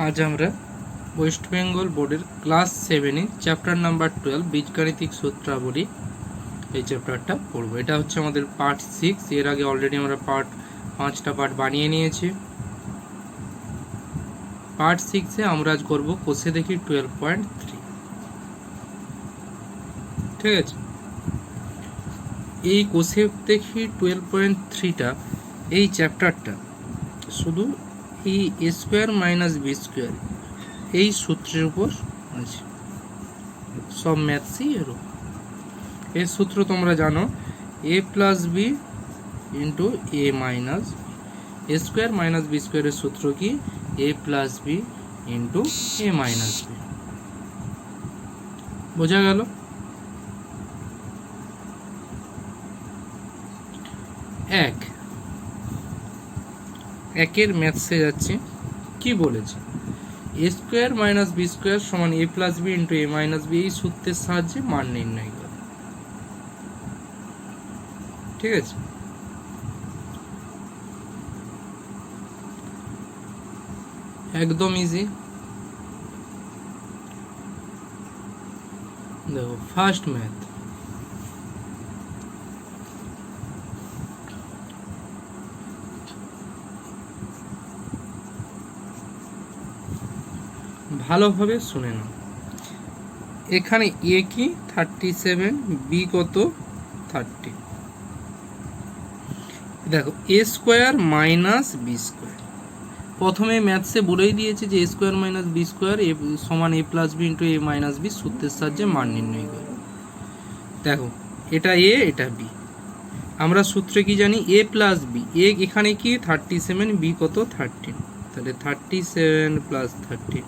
आज আমরা ওয়েস্ট বেঙ্গল বোর্ডের ক্লাস 7 চ্যাপ্টার নাম্বার 12 বীজগাণিতিক সূত্রাবলী এই চ্যাপ্টারটা পড়ব। এটা হচ্ছে আমাদের পার্ট 6। এর আগে অলরেডি আমরা পাঁচটা পার্ট বানিয়ে নিয়েছি। পার্ট 6 আমরা আজ করব কোষে দেখি 12.3। ঠিক আছে, এই কোষে দেখি 12.3টা এই চ্যাপ্টারটা শুধু এই a square minus b square এই সূত্রের উপর আছে। সব ম্যাথসই এরকম। এই সূত্র তোমরা জানো, a plus B into A minus A square minus B স্কোয়ারের সূত্র কি a plus B into A minus B. বোঝা গেল? একের ম্যাথসে যাচ্ছে। কি বলেছে? A square minus B square সমান A plus B into A minus B এই সূত্রের সাহায্যে মান নির্ণয় করে। ঠিক আছে, একদম ইজি। দেখো, ফার্স্ট ম্যাথ, ভালোভাবে শুনে নাও। এখানে এ কি 37, বি কত 30। দেখো, এ স্কোয়ার মাইনাস বি স্কোয়ার প্রথমে ম্যাথসে বলেই দিয়েছে যে এ স্কোয়ার মাইনাস বি স্কোয়ার সমান A plus B into A minus B সূত্রের সাহায্যে মান নির্ণয় করে। দেখো, এটা এ এটা বি। আমরা সূত্রে কি জানি? এ প্লাস বি। এ এখানে কি 37, বি কত 13, তাহলে 37 প্লাস 13।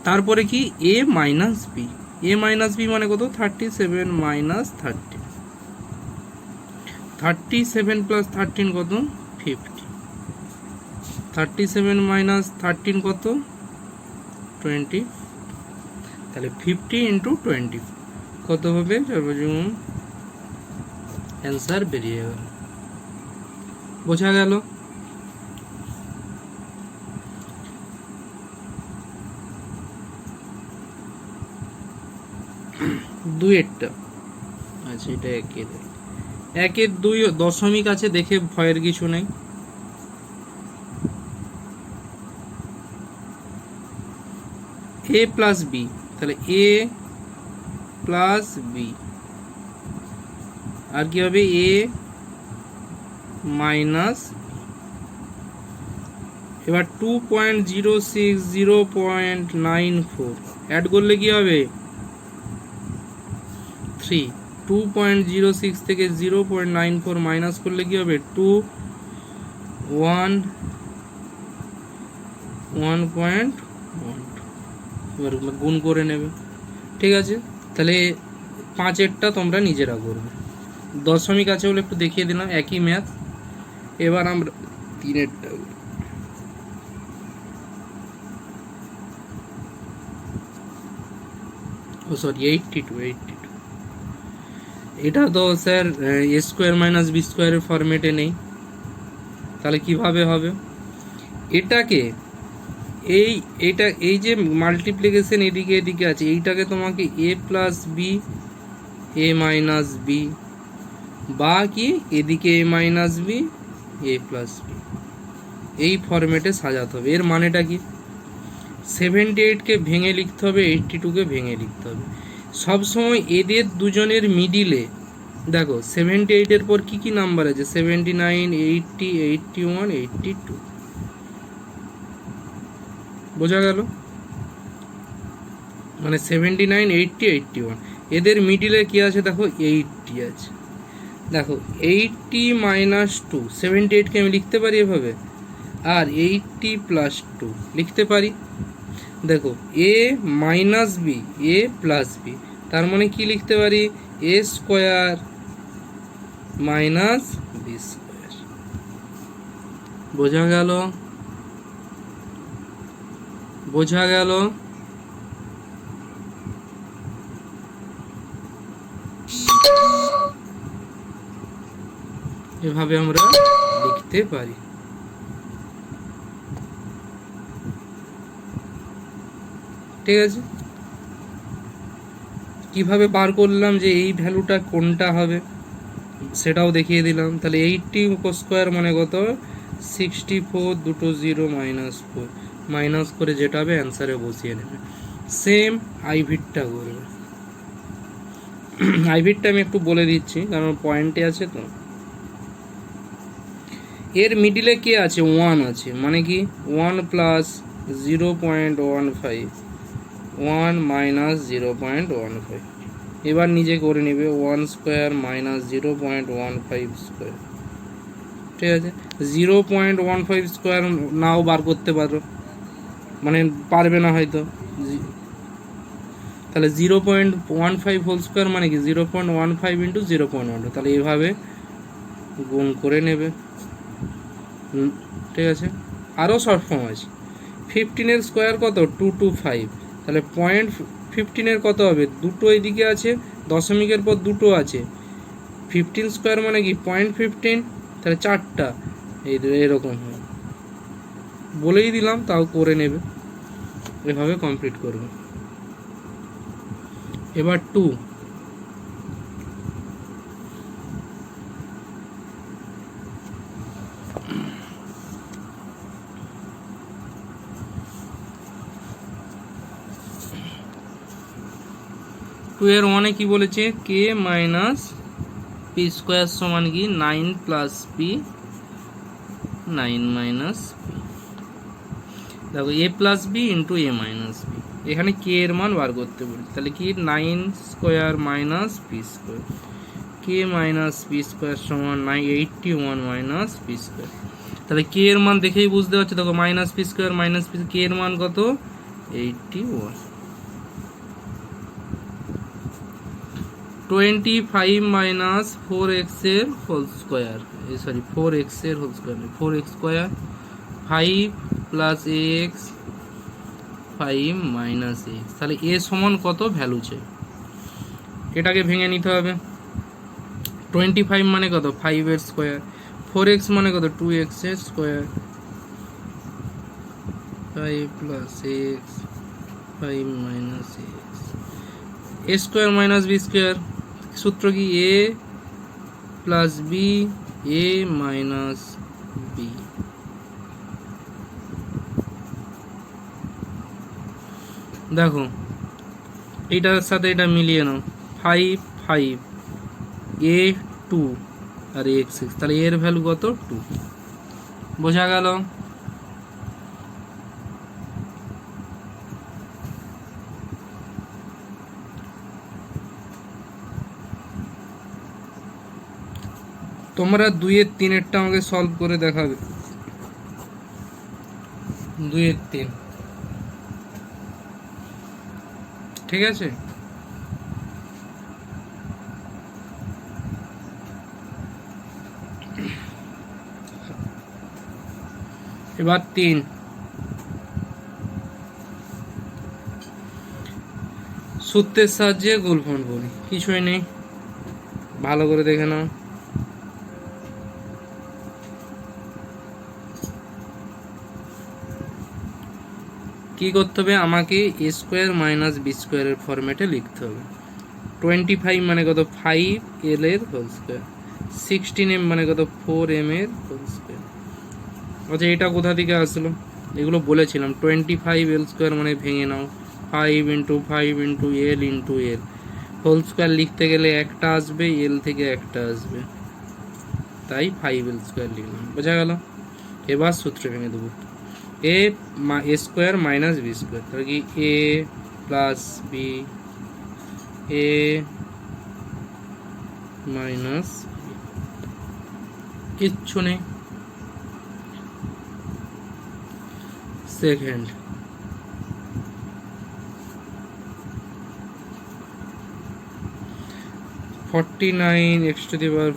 তারপরে কি এ minus B. A minus B মানে কত? 37 মাইনাস 13। 37 প্লাস 13 কত? 50। 37 মাইনাস 13 কত? 20। তাহলে 50 ইন্টু 20 কত হবে? অ্যান্সার বেরিয়ে গেল। বোঝা গেল? দুইয়েরটা আচ্ছা, এটা একের 2 দশমিক আছে, দেখে ভয়ের কিছু নেই। এ প্লাস বি, তাহলে এ প্লাস বি, আর কি হবে? এ মাইনাস। এবার 2.06 0.94 অ্যাড করলে কি হবে? 3। 2.06 থেকে 0.94 মাইনাস করলে কি হবে? 1.1। এবার গুণ করে নেবে। ঠিক আছে, তাহলে 5এরটা তোমরা নিজেরা করবে। দশমিক আছে বলে একটু দেখিয়ে দিলাম, একই ম্যাথ। এবার আমরা 3এরটা সরি 82। এটা তো স্যার এ স্কোয়ার মাইনাস বি স্কোয়ারের ফরম্যাটে নেই, তাহলে কিভাবে হবে? এটাকে এই যে মাল্টিপ্লিকেশন এদিকে এদিকে আছে, এইটাকে তোমাকে এ plus B A minus B, বা কি এদিকে এ minus B A plus B, এই ফরম্যাটে সাজাতে হবে। এর মানেটা কি? 78কে ভেঙে লিখতে হবে, 82কে ভেঙে লিখতে হবে। সবসময় এদের দুজনের মিডিলে দেখো 78-এর পর কি কি নাম্বার আছে? 79, 80, 81, 82। বোঝা গেল? মানে 79, 80, 81 এদের মিডিলে কি আছে? দেখো 80 আছে। দেখো 80 মাইনাস 2, 78কে আমি লিখতে পারি এভাবে, আর 80 প্লাস 2 লিখতে পারি। দেখো এ minus B A plus B, তার মানে কি লিখতে পারি? এ স্কোয়ার মাইনাস বি স্কোয়ার। বোঝা গেল? বোঝা গেল? এভাবে আমরা লিখতে পারি। ঠিক আছে, কিভাবে বার করলাম যে এই ভ্যালুটা কোনটা হবে সেটাও দেখিয়ে দিলাম। তাহলে 80 স্কোয়ার মানে কত, 64, দুটো 0 -4 মাইনাস করে যেটা হবে অ্যান্সারে বসিয়ে নেবে। সেম আইভিটটা করবে। আইভিটটা আমি একটু বলে দিচ্ছি কারণ পয়েন্টে আছে তো। এর মিডিলে কে আছে, 1 আছে, মানে কি 1 প্লাস 0.15, 1 মাইনাস 0.15। এবার নিজে করে নেবে 1 স্কোয়ার মাইনাস 0.15 স্কোয়ার। ঠিক আছে, 0.15 স্কোয়ার নাও বার করতে পারো, মানে পারবে না হয়তো। তাহলে 0.15 হোল স্কোয়ার মানে কি 0.15 ইন্টু 0.1, তাহলে এইভাবে গুণ করে নেবে। ঠিক আছে, আরও শর্ট ফর্ম আছে। 15 স্কোয়ার কত, 225, তাহলে 0.15 কত হবে, দুটো এদিকে আছে, দশমিকের পর দুটো আছে, 15 স্কোয়ার মানে কি 0.15, তাহলে 4টা এরকম হয়। বলেই দিলাম, তাও করে নেবে, এভাবে কমপ্লিট করবে। এবার 2, এর 1-এ কি বলেছে, কে মাইনাস পি স্কোয়ার সমান কি 9 প্লাস পি, 9 মাইনাস পি। দেখো এ plus B into A minus B, এখানে কে এর মান বার করতে বলি, তাহলে কি 9 স্কোয়ার মাইনাস পি স্কোয়ার, কে মাইনাস পি স্কোয়ার সমান 81 মাইনাস পি স্কোয়ার। তাহলে কে এর মান দেখেই বুঝতে পারছো, দেখো minus P square minus P, K এর মান কত, 81। 25 মাইনাস 4x এর হোল স্কোয়ার, সরি 4x এর whole square, 4x square, 5 plus X, 5 minus X. তাহলে এ সমান কত ভ্যালু চাই, এটাকে ভেঙে নিতে হবে। 25 মানে কত, 5 এর স্কোয়ার, 4x মানে কত, 2x এর square, 5 plus X, 5 minus X, A square minus B square, সূত্র কি A plus B, A minus B. দেখো এইটার সাথে এটা মিলিয়ে নাও, 5 5, এ 2 আর এক্স 6, তাহলে এর ভ্যালু কত, 2। বোঝা গেল? তোমরা 2-এর 3-এরটা আমাকে সলভ করে দেখাবে, 2-এর 3, ঠিক আছে? এবার 3, সূত্রের সাহায্যে গুণফল করি, কিছুই নেই, ভালো করে দেখে নাও। কি করতে হবে, আমাকে এ স্কোয়ার মাইনাস বি স্কোয়ারের ফরম্যাটে লিখতে হবে। 25 মানে কত, 5 এল এর হোল স্কোয়ার, 16m মানে কত, 4m এর হোল স্কোয়ার। আচ্ছা এটা কোথা থেকে আসলো, এগুলো বলেছিলাম। 25 এল স্কোয়ার মানে ভেঙে নাও, 5 into 5 into L into L, whole square লিখতে গেলে একটা আসবে, এল থেকে একটা আসবে, তাই 5 এল স্কোয়ার লিখলাম। বোঝা গেল? এবার সূত্রে ভেঙে দেবো, A square minus B square, তাহলে কি A plus B, A minus, কিচ্ছু নেই। Second, forty nine X to the power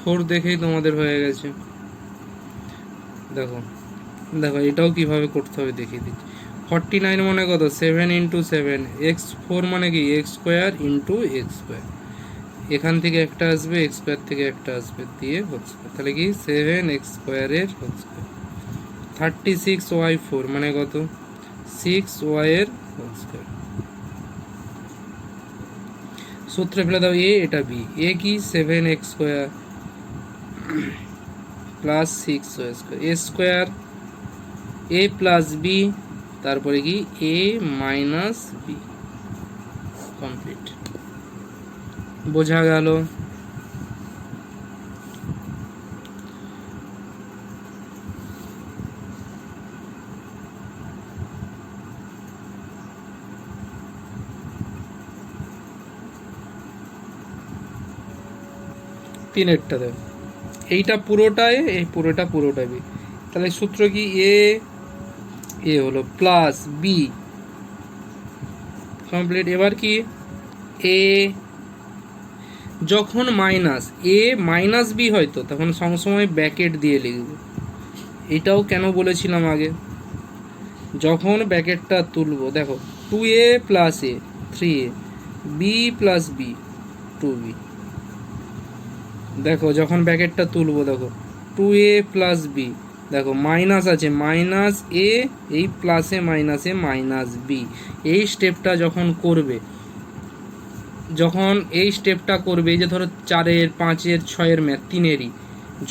4 দেখেই তোমাদের হয়ে গেছে। দেখো দেখো এটাও কিভাবে করতে হবে দেখিয়ে দিচ্ছি। 49 মানে কত, 7 ইন্টু 7, এক্স 4 মানে কি x square into x square, এখান থেকে একটা আসবে, এক্স স্কোয়ার থেকে একটা আসবে, দিয়ে হোল স্কোয়ার, তাহলে কি 7x স্কোয়ারের হোল স্কোয়ার। 36y4 মানে কত, 6y এর হোল স্কয়ার। সূত্রে ফেলে দাও এ, এটা বি। এ কি 7x square plus 6y square, A square A plus B, তারপরে কি এ মাইনাস বি। কমপ্লিট। বোঝা গেল? তিনেরটা দেখ, এইটা পুরোটাই এই পুরোটা বি। তাহলে সূত্র কি এ হলো প্লাস বি। কমপ্লিট। এবার কি এ যখন মাইনাস এ মাইনাস বি হয় তো তখন সবসময় ব্র্যাকেট দিয়ে লিখবে। এটাও কেন বলেছিলাম আগে, যখন ব্র্যাকেটটা তুলবো দেখো 2a plus A 3a, B plus B 2b। দেখো যখন ব্র্যাকেটটা তুলবো দেখো 2a প্লাস বি, দেখো মাইনাস আছে, মাইনাস এ, এই প্লাসে মাইনাসে মাইনাস বি। এই স্টেপটা যখন করবে, এই যে ধরো 4-এর 5-এর 6-এর ম্যাথ 3-এরই,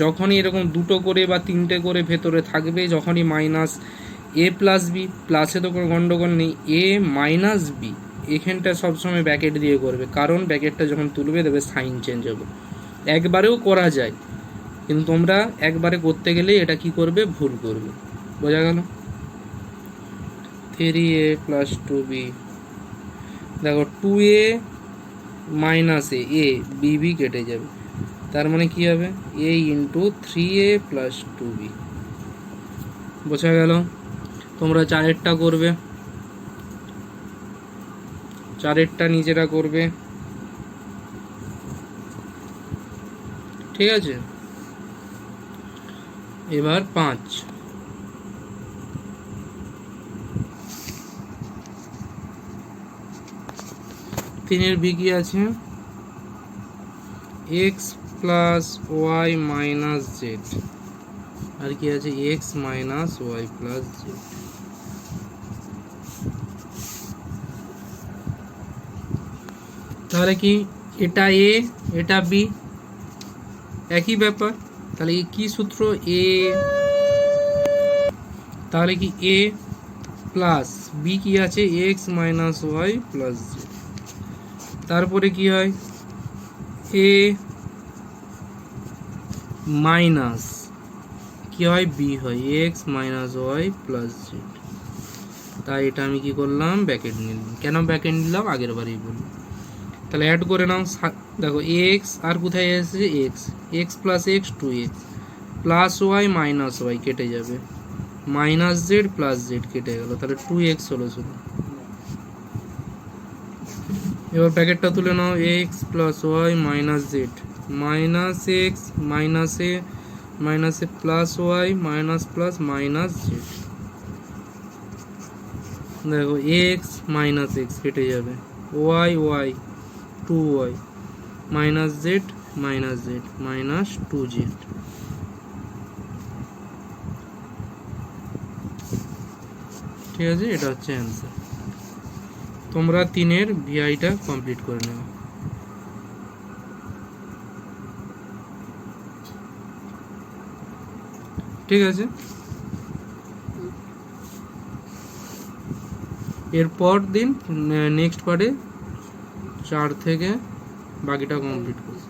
যখনই এরকম দুটো করে বা তিনটে করে ভেতরে থাকবে, যখনই মাইনাস এ প্লাস বি, প্লাসে তো কোনো গন্ডগোল নেই, এ মাইনাস বি, এখানটা সবসময় ব্র্যাকেট দিয়ে করবে, কারণ ব্র্যাকেটটা যখন তুলবে দেবে সাইন চেঞ্জ হবে। একবারেও করা যায়, কিন্তু তোমরা একবারে করতে গেলে এটা কি করবে, ভুল করবে। বোঝা গেল? 3a প্লাস 2b, দেখো 2a minus A B B কেটে যাবে, তার মানে কি হবে a into 3a plus 2b। বোঝা গেল? তোমরা 4-এরটা করবে, 4-এরটা নিজেরা করবে, ঠিক আছে? এবার 5, তিনের বি কি আছে, X plus Y minus Z, আর কি আছে X minus Y plus Z. তাহলে কি এটা এ এটা বি, একই ব্যাপার। তাহলে কি সূত্র, এ, তাহলে কি এ প্লাস বি কি আছে X minus Y plus Z, তারপরে কি হয় এ মাইনাস কি হয় বি হয় X minus Y plus Z. তাই এটা আমি কি করলাম, ব্র্যাকেট নিলাম। কেন ব্র্যাকেট নিলাম আগের বারেই বললাম। তাহলে অ্যাড করে নাও, দেখো এক্স আর কোথায় এসেছে X, X plus X 2x plus Y minus Y কেটে যাবে, মাইনাস জেড প্লাস জেড কেটে গেল, তাহলে 2x হলো শুধু। এবার প্যাকেটটা তুলে নাও, X plus Y minus Z, minus X মাইনাসে plus Y minus plus minus Z. দেখো এক্স মাইনাস এক্স কেটে যাবে, Y 2y minus Z minus 2z। ঠিক আছে, এটা হচ্ছে অ্যান্সার। তোমরা 3-এর ভিআইটা কমপ্লিট করে নেবে। ঠিক আছে, এরপর দিন নেক্সট পার্টে 4 থেকে বাকিটা কমপ্লিট করব।